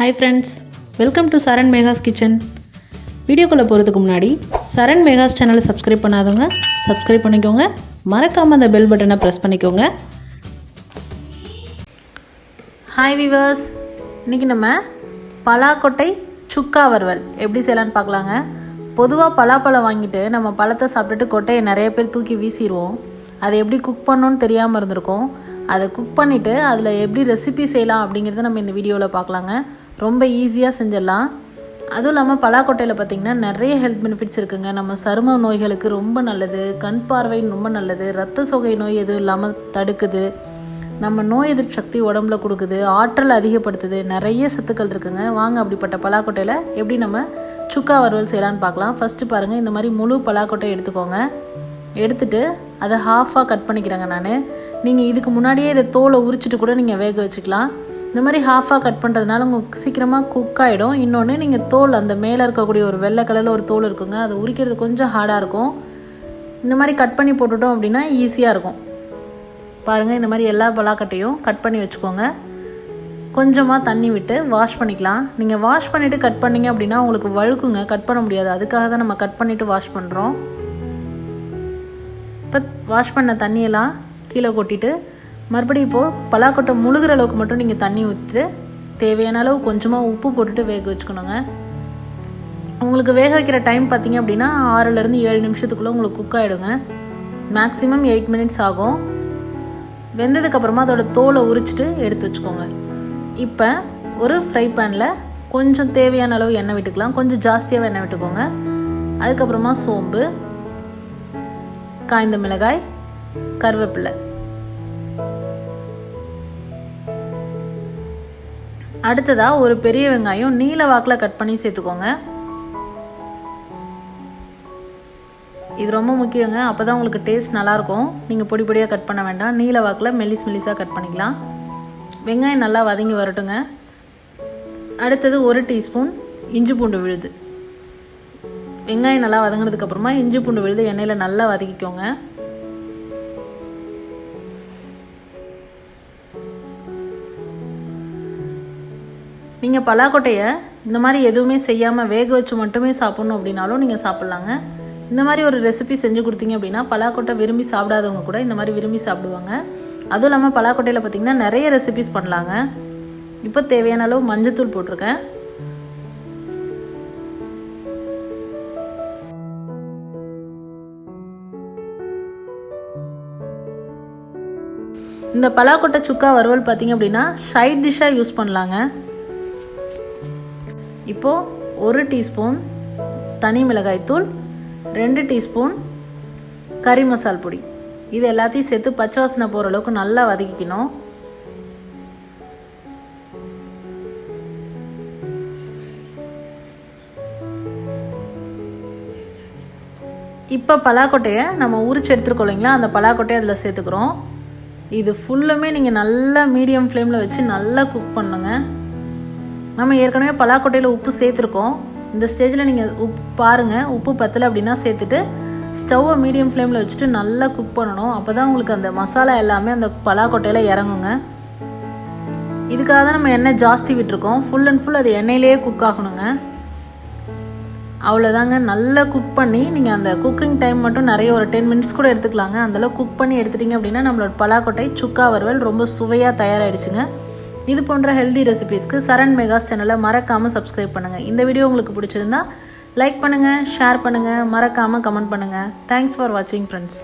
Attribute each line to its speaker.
Speaker 1: Hi friends, welcome to Saran Mega's Kitchen. வீடியோக்குள்ள போறதுக்கு முன்னாடி சரண் மேகாஸ் சேனலை சப்ஸ்கிரைப் பண்ணாதவங்க சப்ஸ்கிரைப் பண்ணிக்கோங்க. மறக்காம அந்த பெல் பட்டனை பிரஸ் பண்ணிக்கோங்க. ஹாய் வியூவர்ஸ், இன்னைக்கு நம்ம பலாக்கொட்டை சுக்கா வறுவல் எப்படி செய்யலாம்னு பார்க்கலாங்க. பொதுவாக பலாப்பழம் வாங்கிட்டு நம்ம பழத்தை சாப்பிட்டுட்டு கொட்டையை நிறைய பேர் தூக்கி வீசிடுவோம். அதை எப்படி குக் பண்ணணும்னு தெரியாமல் இருந்திருக்கோம். அதை குக் பண்ணிவிட்டு அதில் எப்படி ரெசிபி செய்யலாம் அப்படிங்கிறத நம்ம இந்த வீடியோவில் பார்க்கலாங்க. ரொம்ப ஈஸியாக செஞ்சிடலாம். அதுவும் இல்லாமல் பலாக்கொட்டையில் பார்த்திங்கன்னா நிறைய ஹெல்த் பெனிஃபிட்ஸ் இருக்குங்க. நம்ம சரும நோய்களுக்கு ரொம்ப நல்லது, கண் பார்வை ரொம்ப நல்லது, ரத்த சோகை நோய் எதுவும் இல்லாமல் தடுக்குது, நம்ம நோய் எதிர்ப்பு சக்தி உடம்புல கொடுக்குது, ஆற்றல் அதிகப்படுத்துது, நிறைய சத்துக்கள் இருக்குங்க. வாங்க அப்படிப்பட்ட பலாக்கொட்டையில் எப்படி நம்ம சுக்கா வறுவல் செய்யலான்னு பார்க்கலாம். ஃபஸ்ட்டு பாருங்கள், இந்த மாதிரி முழு பலாக்கொட்டை எடுத்துக்கோங்க. எடுத்துகிட்டு அதை ஹாஃபாக கட் பண்ணிக்கிறேங்க நான். நீங்கள் இதுக்கு முன்னாடியே இதை தோலை உரிச்சிட்டு கூட நீங்கள் வேக வச்சுக்கலாம். இந்த மாதிரி ஹாஃபாக கட் பண்ணுறதுனால உங்களுக்கு சீக்கிரமாக குக் ஆகிடும். இன்னொன்று, நீங்கள் தோல் அந்த மேலே இருக்கக்கூடிய ஒரு வெள்ளை கலரில் ஒரு தோல் இருக்குங்க, அது உரிக்கிறது கொஞ்சம் ஹார்டாக இருக்கும். இந்த மாதிரி கட் பண்ணி போட்டுட்டோம் அப்படின்னா ஈஸியாக இருக்கும். பாருங்கள், இந்த மாதிரி எல்லா பலாக்கட்டையும் கட் பண்ணி வச்சுக்கோங்க. கொஞ்சமாக தண்ணி விட்டு வாஷ் பண்ணிக்கலாம். நீங்கள் வாஷ் பண்ணிவிட்டு கட் பண்ணிங்க அப்படின்னா உங்களுக்கு வழுக்குங்க, கட் பண்ண முடியாது. அதுக்காக தான் நம்ம கட் பண்ணிவிட்டு வாஷ் பண்ணுறோம். இப்போ வாஷ் பண்ண தண்ணியெல்லாம் கீழே கொட்டிட்டு மறுபடியும் இப்போது பலாக்கொட்டை முழுகிற அளவுக்கு மட்டும் நீங்கள் தண்ணி ஊற்றிட்டு தேவையான அளவு கொஞ்சமாக உப்பு போட்டுட்டு வேக வச்சுக்கணுங்க. உங்களுக்கு வேக வைக்கிற டைம் பார்த்திங்க அப்படின்னா 6லேருந்து 7 நிமிஷத்துக்குள்ளே உங்களுக்கு குக் ஆகிடுங்க. மேக்ஸிமம் 8 மினிட்ஸ் ஆகும். வெந்ததுக்கப்புறமா அதோட தோலை உரிச்சிட்டு எடுத்து வச்சுக்கோங்க. இப்போ ஒரு ஃப்ரை பேனில் கொஞ்சம் தேவையான அளவு எண்ணெய் விட்டுக்கலாம். கொஞ்சம் ஜாஸ்தியாக எண்ணெய் விட்டுக்கோங்க. அதுக்கப்புறமா சோம்பு, காய்ந்த மிளகாய், கருவேப்பிலை, அடுத்ததாக ஒரு பெரிய வெங்காயம் நீல வாக்கில் கட் பண்ணி சேர்த்துக்கோங்க. இது ரொம்ப முக்கியங்க, அப்போ தான் உங்களுக்கு டேஸ்ட் நல்லாயிருக்கும். நீங்கள் பொடி பொடியாக கட் பண்ண வேண்டாம், நீல வாக்கில் மெல்லிஸாக கட் பண்ணிக்கலாம். வெங்காயம் நல்லா வதங்கி வரட்டுங்க. அடுத்தது 1 டீஸ்பூன் இஞ்சி பூண்டு விழுது. வெங்காயம் நல்லா வதங்கினதுக்கப்புறமா இஞ்சி பூண்டு விழுது எண்ணெயில் நல்லா வதக்கிக்கோங்க. நீங்கள் பலாக்கொட்டையை இந்த மாதிரி எதுவுமே செய்யாமல் வேக வச்சு மட்டுமே சாப்பிட்ணும் அப்படின்னாலும் நீங்கள் சாப்பிட்லாங்க. இந்த மாதிரி ஒரு ரெசிபி செஞ்சு கொடுத்தீங்க அப்படின்னா பலாக்கொட்டை விரும்பி சாப்பிடாதவங்க கூட இந்த மாதிரி விரும்பி சாப்பிடுவாங்க. அதுவும் இல்லாமல் பலாக்கொட்டையில் பார்த்திங்கன்னா நிறைய ரெசிபிஸ் பண்ணலாங்க. இப்போ தேவையான அளவு மஞ்சத்தூள் போட்டிருக்கேன். இந்த பலாக்கொட்டை சுக்கா வறுவல் பார்த்திங்க அப்படின்னா சைட் டிஷ்ஷாக யூஸ் பண்ணலாங்க. இப்போது 1 டீஸ்பூன் தனி மிளகாய்த்தூள், 2 டீஸ்பூன் கறி மசால் பொடி, இது எல்லாத்தையும் சேர்த்து பச்சை வாசனை போகிற அளவுக்கு நல்லா வதக்கிக்கணும். இப்போ பலாக்கொட்டையை நம்ம உரிச்சு எடுத்துருக்கோம் இல்லைங்களா, அந்த பலாக்கொட்டையை அதில் சேர்த்துக்கிறோம். இது ஃபுல்லுமே நீங்கள் நல்லா மீடியம் ஃப்ளேமில் வச்சு நல்லா குக் பண்ணுங்க. நம்ம ஏற்கனவே பலாக்கொட்டையில் உப்பு சேர்த்துருக்கோம். இந்த ஸ்டேஜில் நீங்கள் உப்பு பாருங்கள், உப்பு பத்தலை அப்படின்னா சேர்த்துட்டு ஸ்டவ்வை மீடியம் ஃப்ளேமில் வச்சுட்டு நல்லா குக் பண்ணணும். அப்போ தான் உங்களுக்கு அந்த மசாலா எல்லாமே அந்த பலாக்கொட்டையில் இறங்குங்க. இதுக்காக தான் நம்ம எண்ணெய் ஜாஸ்தி விட்டுருக்கோம். ஃபுல் அண்ட் ஃபுல் அது எண்ணெயிலேயே குக் ஆகணுங்க. அவ்வளோதாங்க. நல்லா குக் பண்ணி நீங்கள் அந்த குக்கிங் டைம் மட்டும் நிறைய ஒரு 10 மினிட்ஸ் கூட எடுத்துக்கலாங்க. அந்தளவு குக் பண்ணி எடுத்துட்டிங்க அப்படின்னா நம்மளோட பலாக்கொட்டை சுக்கா வறுவல் ரொம்ப சுவையாக தயாராகிடுச்சுங்க. இது போன்ற ஹெல்தி ரெசிபீஸ்க்கு சரண் மேகாஸ் சேனலை மறக்காமல் சப்ஸ்கிரைப் பண்ணுங்கள். இந்த வீடியோ உங்களுக்கு பிடிச்சிருந்தா லைக் பண்ணுங்கள், ஷேர் பண்ணுங்கள், மறக்காமல் கமெண்ட் பண்ணுங்கள். தேங்க்ஸ் ஃபார் வாட்சிங் ஃப்ரெண்ட்ஸ்.